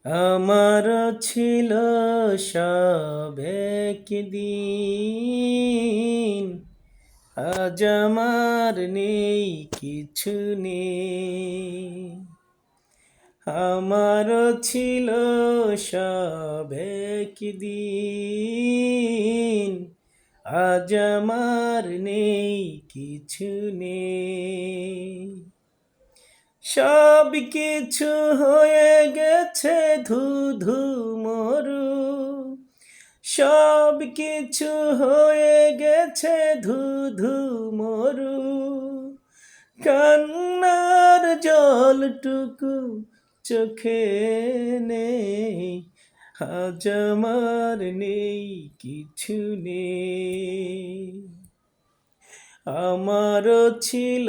আমার ছিল সব একদিন, আজ আমার নেই কিছু নেই। আমার ছিল সব একদিন, আজ আমার নেই কিছু নেই। সব কিছু হয়ে গেছে ধুধু মরু, সব কিছু হয়ে গেছে ধুধু মরু। কান্নার জলটুকু চোখে নেই, আজ আমার নেই কিছু নেই। আমারও ছিল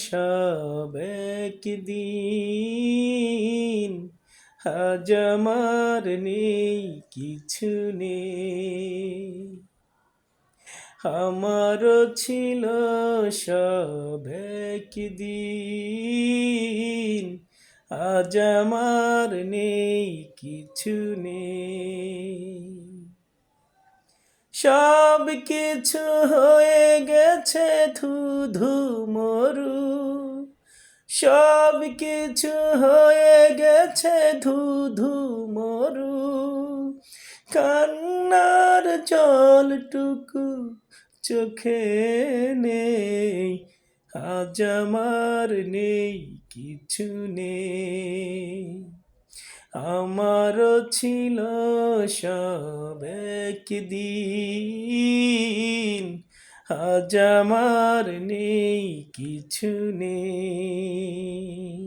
সব একদিন, আজ আমার নেই কিছু নেই। আমারও ছিল সব একদিন, আজ আমার নেই কিছু নেই। সব কিছু হয়ে গেছে ধুধু মরু, সব কিছু হয়ে গেছে ধুধু মরু। কান্নার জলটুকু চোখে নেই, আজ আমার নেই কিছু নেই। আমারও ছিল সব একদিন, আজ আমার নেই কিছু নেই।